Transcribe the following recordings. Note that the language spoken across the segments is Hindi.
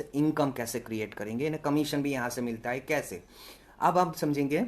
इनकम कैसे क्रिएट करेंगे, इन्हें कमीशन भी यहाँ से मिलता है कैसे। अब आप समझेंगे,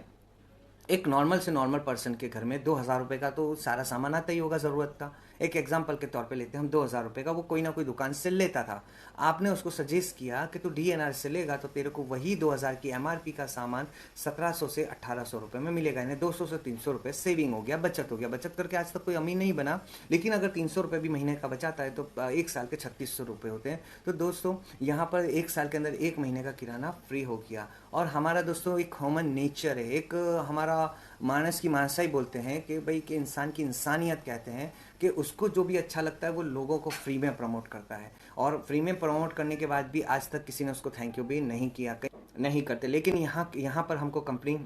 एक नॉर्मल से नॉर्मल पर्सन के घर में 2,000 रुपये का तो सारा सामान आता ही होगा ज़रूरत का। एक एग्जाम्पल के तौर पे लेते हैं हम, 2,000 रुपये का वो कोई ना कोई दुकान से लेता था। आपने उसको सजेस्ट किया कि तू DNR से लेगा तो तेरे को वही 2,000 की MRP का सामान 1,700 से 1,800 रुपये में मिलेगा, यानी 200 से 300 रुपये सेविंग हो गया, बचत हो गया। बचत करके आज तक कोई अमीर नहीं बना, लेकिन अगर 300 रुपये भी महीने का बचाता है तो एक साल के 3,600 रुपये होते हैं। तो दोस्तों यहाँ पर एक साल के अंदर एक महीने का किराना फ्री हो गया। और हमारा दोस्तों एक ह्यूमन नेचर है, एक हमारा मानस की मानसा ही बोलते हैं कि भाई कि इंसान की इंसानियत कहते हैं कि उसको जो भी अच्छा लगता है वो लोगों को फ्री में प्रमोट करता है। और फ्री में प्रमोट करने के बाद भी आज तक किसी ने उसको थैंक यू भी नहीं किया, नहीं करते। लेकिन यहाँ यहाँ पर हमको कंपनी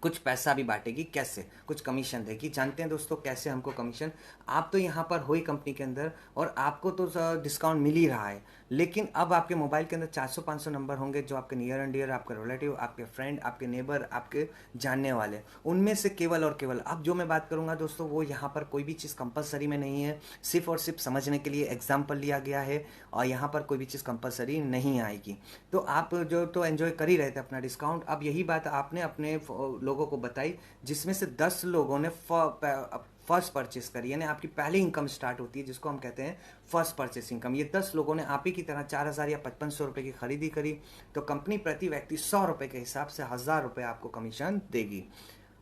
कुछ पैसा भी बांटेगी, कैसे, कुछ कमीशन देगी। जानते हैं दोस्तों कैसे हमको कमीशन। आप तो यहाँ पर हो ही कंपनी के अंदर और आपको तो डिस्काउंट मिल ही रहा है, लेकिन अब आपके मोबाइल के अंदर 400-500 नंबर होंगे जो आपके नियर एंड डियर, आपके रिलेटिव, आपके फ्रेंड, आपके नेबर, आपके जानने वाले, उनमें से केवल और केवल अब जो मैं बात करूँगा दोस्तों वो यहाँ पर कोई भी चीज़ कंपलसरी में नहीं है, सिर्फ और सिर्फ समझने के लिए एग्जाम्पल लिया गया है और यहाँ पर कोई भी चीज़ कंपलसरी नहीं आएगी। तो आप जो तो एंजॉय कर ही रहे थे अपना डिस्काउंट। अब यही बात आपने अपने लोगों को बताई, जिसमें से 10 लोगों ने फर्स्ट परचेस करी, यानी आपकी पहली इनकम स्टार्ट होती है जिसको हम कहते हैं फर्स्ट परचेस इनकम। ये 10 लोगों ने आप ही की तरह 4,000 या 5,500 रुपये की खरीदी करी, तो कंपनी प्रति व्यक्ति 100 रुपये के हिसाब से 1,000 रुपये आपको कमीशन देगी।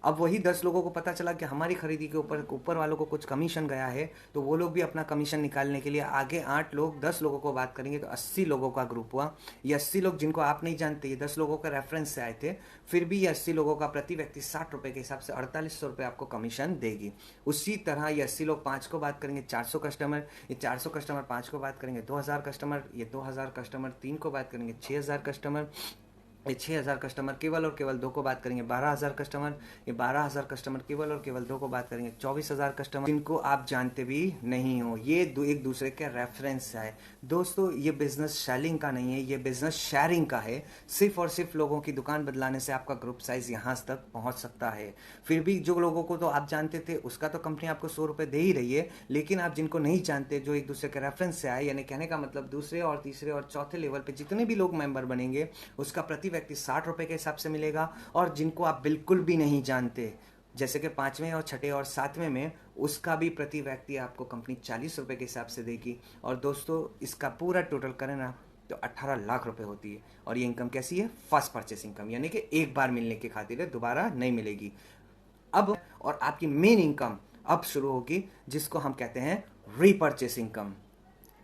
अब वही 10 लोगों को पता चला कि हमारी खरीदी के ऊपर ऊपर वालों को कुछ कमीशन गया है, तो वो लोग भी अपना कमीशन निकालने के लिए आगे 8 लोग 10 लोगों को बात करेंगे, तो 80 लोगों का ग्रुप हुआ। ये 80 लोग जिनको आप नहीं जानते, ये 10 लोगों का रेफरेंस से आए थे, फिर भी ये 80 लोगों का प्रति व्यक्ति 60 रुपये के हिसाब से 4,800 रुपये आपको कमीशन देगी। उसी तरह ये 80 लोग 5 को बात करेंगे, 400 कस्टमर, ये 400 कस्टमर 5 को बात करेंगे, 2,000 कस्टमर, ये 2,000 कस्टमर 3 को बात करेंगे, 6,000 कस्टमर, ये 6,000 कस्टमर केवल और केवल 2 को बात करेंगे, 12,000 कस्टमर, ये 12,000 कस्टमर केवल और केवल 2 को बात करेंगे, 24,000 कस्टमर जिनको आप जानते भी नहीं हो। ये एक दूसरे के रेफरेंस है दोस्तों। ये बिजनेस सेलिंग का नहीं है, ये बिजनेस शेयरिंग का है। सिर्फ और सिर्फ लोगों की दुकान बदलाने से आपका ग्रुप साइज यहाँ तक पहुँच सकता है। फिर भी जो लोगों को तो आप जानते थे उसका तो कंपनी आपको 100 रुपये दे ही रही है, लेकिन आप जिनको नहीं जानते, जो एक दूसरे के रेफरेंस से आए, यानी कहने का मतलब दूसरे और तीसरे और चौथे लेवल पे जितने भी लोग मेंबर बनेंगे उसका प्रति व्यक्ति 60 रुपये के हिसाब से मिलेगा। और जिनको आप बिल्कुल भी नहीं जानते, जैसे कि 5वें और 6ठे और 7वें में, उसका भी प्रति व्यक्ति आपको कंपनी 40 रुपये के हिसाब से देगी। और दोस्तों इसका पूरा टोटल करें ना तो 18 लाख रुपए होती है। और ये इनकम कैसी है? फर्स्ट परचेस इनकम, यानी कि एक बार मिलने की खातिर है, दोबारा नहीं मिलेगी। अब और आपकी मेन इनकम अब शुरू होगी, जिसको हम कहते हैं रीपरचेस इनकम।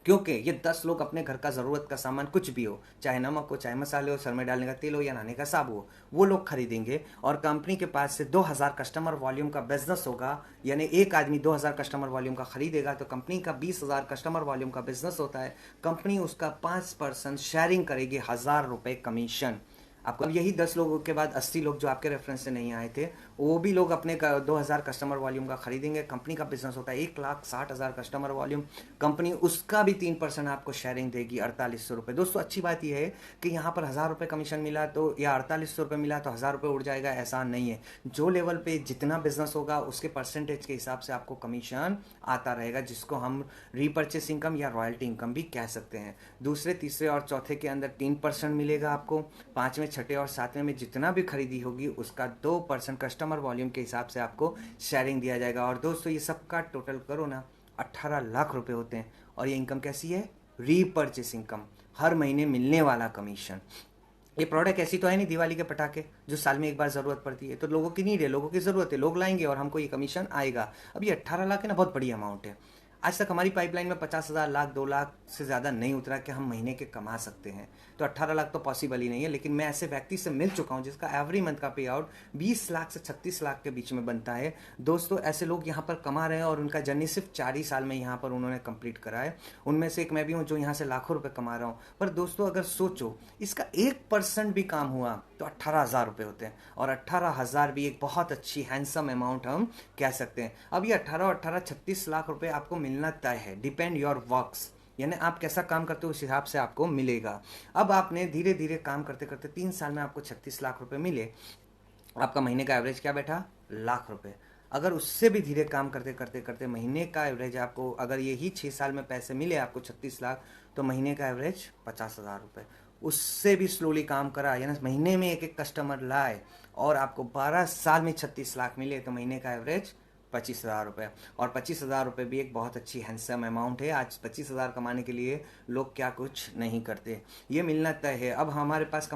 क्योंकि ये 10 लोग अपने घर का ज़रूरत का सामान कुछ भी हो, चाहे नमक हो, चाहे मसाले हो, सर में डालने का तेल हो या नहाने का साबु हो, वो लोग खरीदेंगे। और कंपनी के पास से 2,000 कस्टमर वॉल्यूम का बिजनेस होगा, यानी एक आदमी 2,000 कस्टमर वॉल्यूम का खरीदेगा तो कंपनी का 20,000 कस्टमर वॉल्यूम का बिजनेस होता है। कंपनी उसका 5% शेयरिंग करेगी, 1,000 रुपये कमीशन आपको। अब यही 10 लोगों के बाद 80 लोग जो आपके रेफरेंस से नहीं आए थे, वो भी लोग अपने 2,000 कस्टमर वॉल्यूम का खरीदेंगे। कंपनी का बिजनेस होता है 1,60,000 कस्टमर वॉल्यूम, कंपनी उसका भी 3% आपको शेयरिंग देगी, 4,800 रुपये। दोस्तों अच्छी बात यह है कि यहाँ पर 1,000 रुपये कमीशन मिला तो या 4,800 रुपये मिला तो 1,000 रुपये उड़ जाएगा, ऐसा नहीं है। जो लेवल पे जितना बिजनेस होगा उसके परसेंटेज के हिसाब से आपको कमीशन आता रहेगा, जिसको हम रीपरचेस इनकम या रॉयल्टी इनकम भी कह सकते हैं। दूसरे, तीसरे और चौथे के अंदर 3% मिलेगा आपको। 5वें, 6ठे और 7वें में जितना भी खरीदी होगी उसका 2% कस्टमर वॉल्यूम के हिसाब से आपको शेयरिंग दिया जाएगा। और दोस्तों ये सबका टोटल करो ना, 18 लाख रुपए होते हैं। और ये इनकम कैसी है? रीपरचेस इनकम, हर महीने मिलने वाला कमीशन। ये प्रोडक्ट ऐसी तो है नहीं दिवाली के पटाखे जो साल में एक बार ज़रूरत पड़ती है, तो लोगों की नीड है, लोगों की ज़रूरत है, लोग लाएंगे और हमको ये कमीशन आएगा। अब ये 18 लाख है ना, बहुत बड़ी अमाउंट है। आज तक हमारी पाइपलाइन में 50,000, लाख, 2 लाख से ज़्यादा नहीं उतरा कि हम महीने के कमा सकते हैं। तो 18 लाख तो पॉसिबल ही नहीं है। लेकिन मैं ऐसे व्यक्ति से मिल चुका हूँ जिसका एवरी मंथ का पे आउट 20 लाख से 36 लाख के बीच में बनता है। दोस्तों ऐसे लोग यहाँ पर कमा रहे हैं और उनका जर्नी सिर्फ 4 ही साल में यहाँ पर उन्होंने कंप्लीट करा है। उनमें से एक मैं भी हूँ जो यहाँ से लाखों रुपये कमा रहा हूँ। पर दोस्तों अगर सोचो, इसका 1% भी काम हुआ तो 18,000 रुपये होते हैं। और 18,000 भी एक बहुत अच्छी हैंडसम अमाउंट हम कह सकते हैं। अब ये 18 36 लाख रुपये आपको मिलना तय है, डिपेंड योर वर्क्स, यानी आप कैसा काम करते हो उस हिसाब से आपको मिलेगा। अब आपने धीरे धीरे काम करते करते 3 साल में आपको 36 लाख रुपए मिले, आपका महीने का एवरेज क्या बैठा? लाख रुपए। अगर उससे भी धीरे काम करते करते करते महीने का एवरेज आपको, अगर यही 6 साल में पैसे मिले आपको 36 लाख, तो महीने का एवरेज 50,000 रुपये। उससे भी स्लोली काम करा, यानी महीने में एक एक कस्टमर लाए और आपको 12 साल में 36 लाख मिले, तो महीने का एवरेज 25,000 रुपये। और 25,000 रुपये भी एक बहुत अच्छी हैंडसम अमाउंट है। आज 25,000 कमाने के लिए लोग क्या कुछ नहीं करते, ये मिलना तय है। अब हमारे पास